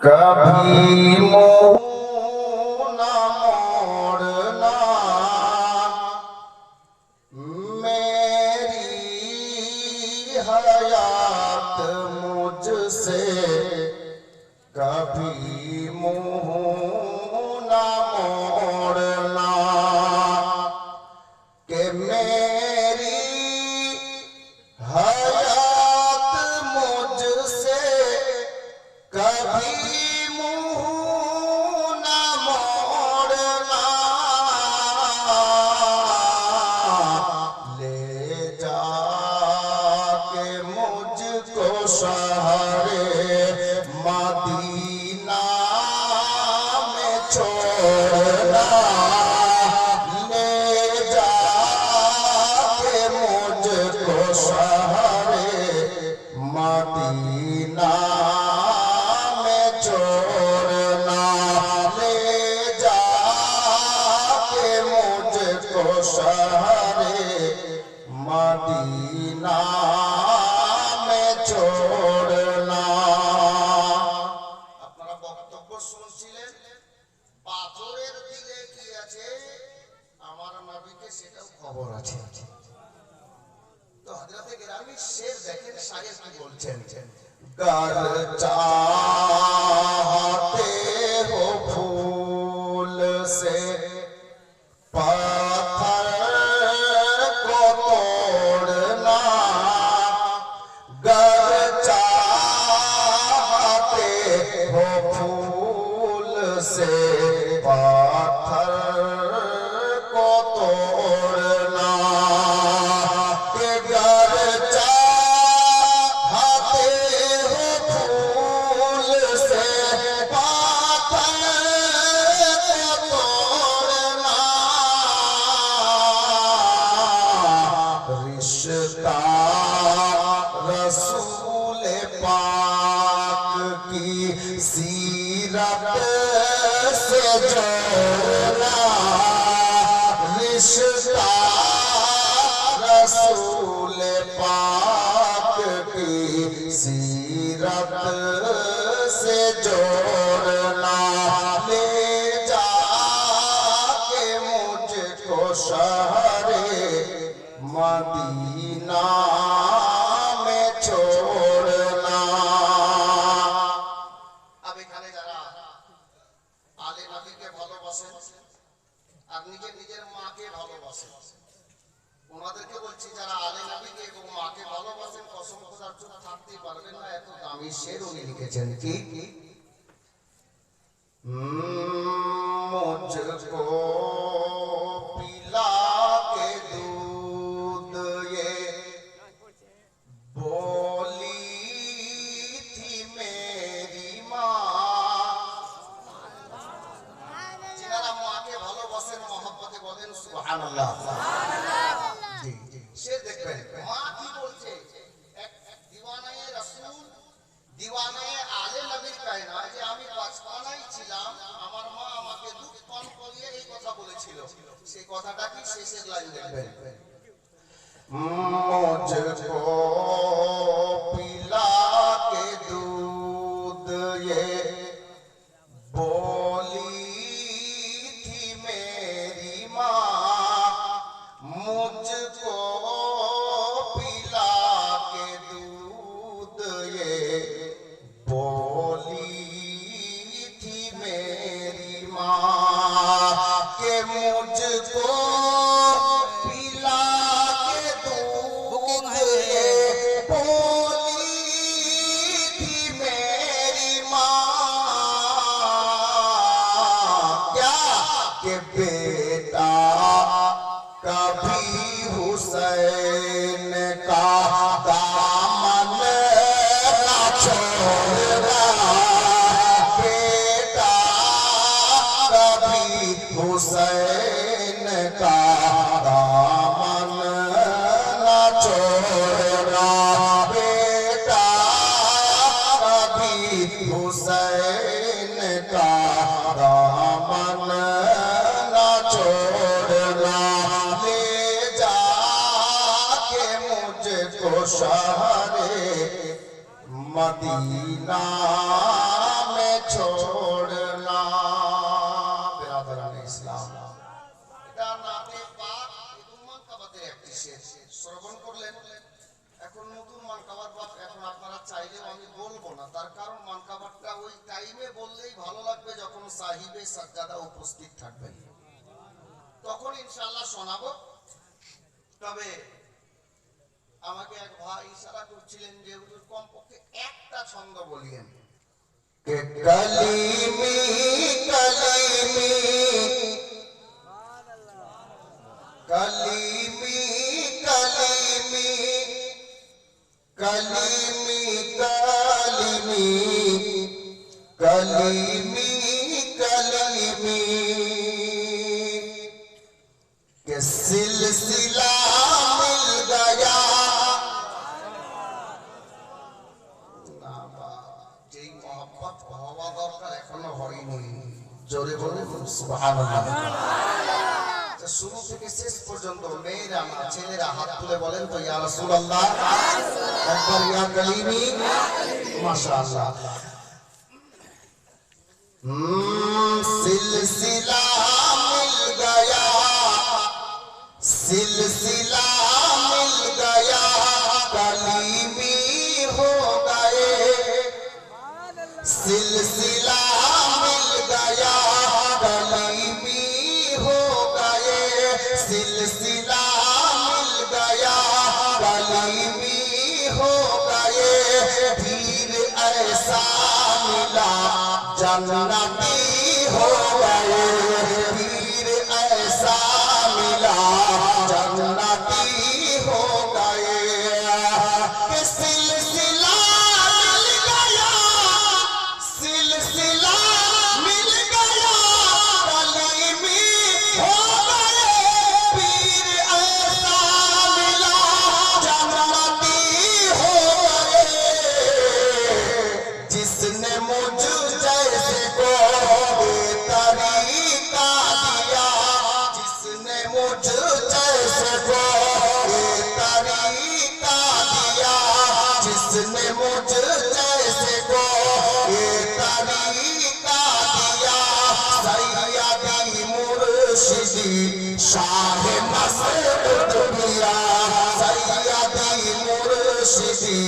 कभी मोह न मोड़ना मेरी हयात मुझसे, कभी मोह न मोड़ना कि मेरी हयात मुझसे कभी मुँह न मोड़ना। ले जाके मुझको शहरे मदीना में छोड़ना। ले जाके मुझको शहरे मदीना छोड़ना। ले जाके मुझको शहरे मदीना में छोड़ना। আপনারা বক্তব্য শুনছিলেন, পাথরের দিলে কি আছে আমার নবীকে সেটাও খবর আছে। তো হযরতে গিরামি শের দেখেন শায়ের কি বলছেন, गर चाहते हो फूल से पत्थर को तोड़ना। गर चाहते हो फूल से पत्थर को तोड़ना। के गर रसूल पाक की सीरत से जोड़ना। रिश्ता रसूल पाक की सीरत से जोड़ना। ले जाके मुझको शहरे मदीना में छोड़ना। अब এখানে যারা আলে নবীকে ভালোবাসেন আর নিজের মাকে ভালোবাসেন, ওনাদেরকে বলছি যারা আলে নবীকে এবং মাকে ভালোবাসেন কসম খোদার চুপ থাকতেই পারবেন না, এত দামি শের উনি লিখেছেন। কি মুঝকো পিলা के दूध ये बोली थी मेरी माँ। जिनारा माँ के ভালোবাসেন মহব্বতে বলেন সুবহানাল্লাহ। জি জি সে দেখবেন মা কি বলছে। এক দিওয়ানায়ে রাসূল দিওয়ানায়ে আলে নবীর কায়না যে আমি বাচপানায় ছিলাম, আমার মা আমাকে দুধ পান করিয়ে এই কথা বলেছিল। সেই কথাটা কি শেষের লাইন দেখবেন, मुझको पिला के दूध ये बोली थी मेरी माँ। मुझको पिला के दूध ये बोली थी मेरी माँ के मुझको बेटा कभी हुसैन का दामन ना छोड़ना। बेटा कभी हुसैन का दामन ना छोड़ना। बेटा कभी हुसैन का दामन छोड़ना। ले जाके मुझको शहरे मदीना में छोड़ना। बिरादराने इस्लाम, এটা নাতে পাক এবং মানকাবাতের একটি শের শ্রবণ করলেন। এখন নতুন মানকাবাত বা এখন আপনারা চাইলেও আমি বলবো না, তার কারণ মানকাবাতটা ওই টাইমে বললেই ভালো লাগবে যখন সাহিবে সাজ্জাদা উপস্থিত থাকবেন, তখন ইনশাআল্লাহ শোনাবো। তবে আমাকে এক ভাই ইশারা করছিলেন যে হুজুর কমপক্ষে একটা ছন্দ বলিয়েন। কে কালিমি কালিমি কালিমি কালিমি কালিমি কালিমি কালিমি কালিমি के सिलसिला मिल गया। যেই মহব্বত হওয়া দরকার এখনো হয়নি, জোরে বলুন সুবহানাল্লাহ। শুরু থেকে শেষ পর্যন্ত মেয়েরা ছেলেরা হাত তুলে বলেন তো ইয়া রাসূলুল্লাহ, একবার ইয়া কালিমি, মাশাআল্লাহ। सिलसिला मिल गया, सिलसिला मिल गया, कलीमी हो गए। सिलसिला मिल गया, कलीमी हो गए। सिलसिला मिल गया, कलीमी हो गए। फिर ऐसा मिला जन्नती हो गए। फिर ऐसा मिला जन्नती हो गए। कि सिलसिला मिल गया, सिलसिला मिल गया, कलीमी हो गए। फिर ऐसा मिला जन्नती हो गए। जिसने मुझ जैसे को तरीका दिया, जिसने मुझ जैसे को तरीका दिया, जिसने मुझ जैसे को तरीका दिया। सैयदी मुर्शिदी शाह मसऊद पिया, सैयदी मुर्शिदी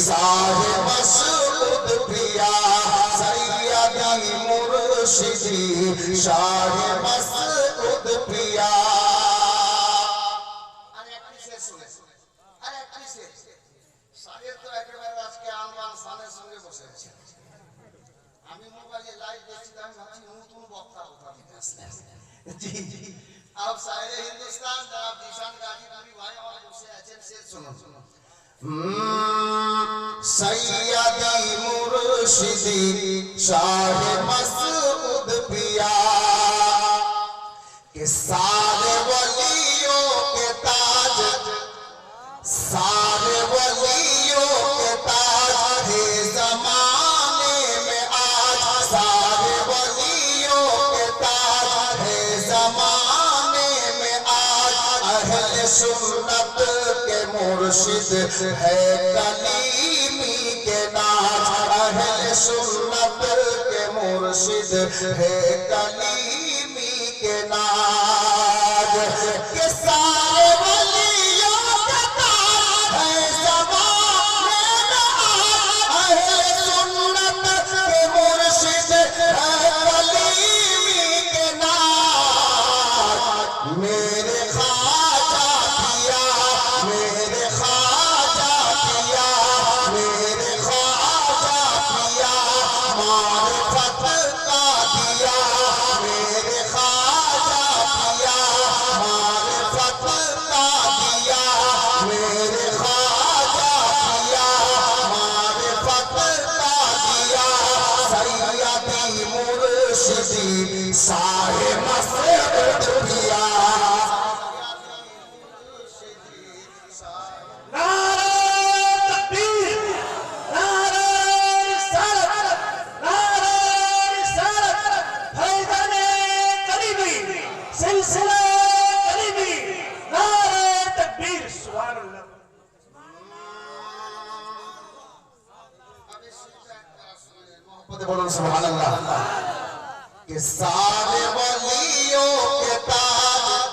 शाह मसऊद पिया, सैयदी मुर्शिदी शाह मसऊद पिया। আর একটি শের শুনে, আর একটি শের শাহের তো একেবারে আজকে আনওয়ান শানের সঙ্গে বসে আছে। আমি মোবাইলে লাইভ দেখছি, আমি ভাবছি নতুন বক্তা কোথা থেকে আসলেন। জি জি, আপ শায়ের হিন্দুস্তান জনাব জিশান গাজীপুরি ভাই আমার বসে আছেন, শের শুনুন। सैयदी मुर्शिदी शाह मसऊद पिया, के सारे वलियों के ताज, सारे वलियों के ताज है जमाने में आज। सारे वलियों के ताज है जमाने में आज। अहले सुन्नत के मुर्शिद है कलीमी के नाज। अहले सुन्नत के मुर्शिद है कलीमी के नाज। के सारे वलियों के ताज है ज़माने में आज। अहले सुन्नत के मुर्शिद है कलीमी के नाज। मेरे ख्वाजा पिया, मेरे ख्वाजा पिया, मेरे ख्वाजा पिया, मारिफत का दिया। मेरे ख्वाजा मोहब्बत बोलो सुभान अल्लाह कि सारे वलियों के ताज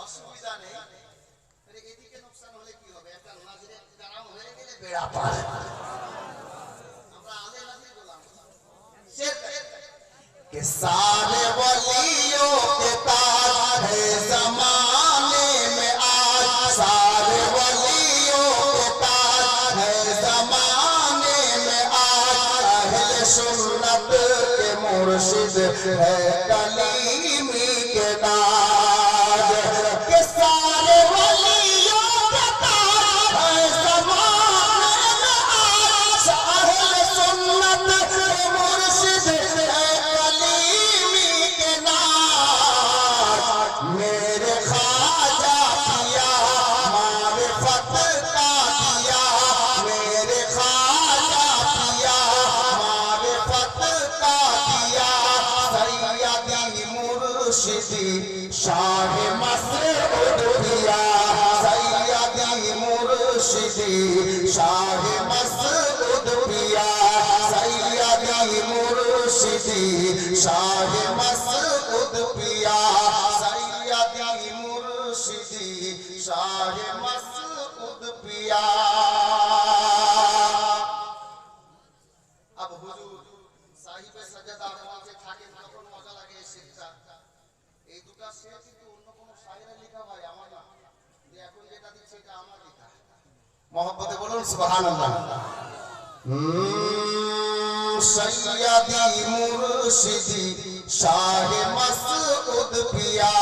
অসুবিধা নেই এদিকে নুকসান হলে কি হবে একটা নাজিরে কারাম হয়ে গেলে বেড়া পার আমরা আলে নাজির বললাম कि सारे वलियों के ताज है जमाने में आज सारे वलियों के ताज है जमाने में आज अहले सुन्नत के मुर्शिद है कलीमी के ताज के सारे वलियों के ताज है जमाने में आज अहले सुन्नत के मुर्शिद है कलीमी के नाज मेरे ख्वाजा किया मारिफत का दिया मेरे ख्वाजा किया मारिफत का दिया सैयदी मुर्शिदी शाह मसऊद पिया सैयदी मुर्शिदी शाह मसऊद पिया सैयदी मुर्शिदी शाह मसऊद पिया सैयदी मुर्शिदी शाह मसऊद पिया अब हुजूर साहिबे सजदा মঞ্চে থাকেন তখন মজা লাগে এই শেরটা এই দুটো শের কিন্তু অন্য কোন শায়রে লেখা ভাই আমার না এখন যেটা দিচ্ছে এটা আমার লেখা मोहब्बत बोलो सुभान अल्लाह सैयदी मुर्शिदी शाह मसऊद पिया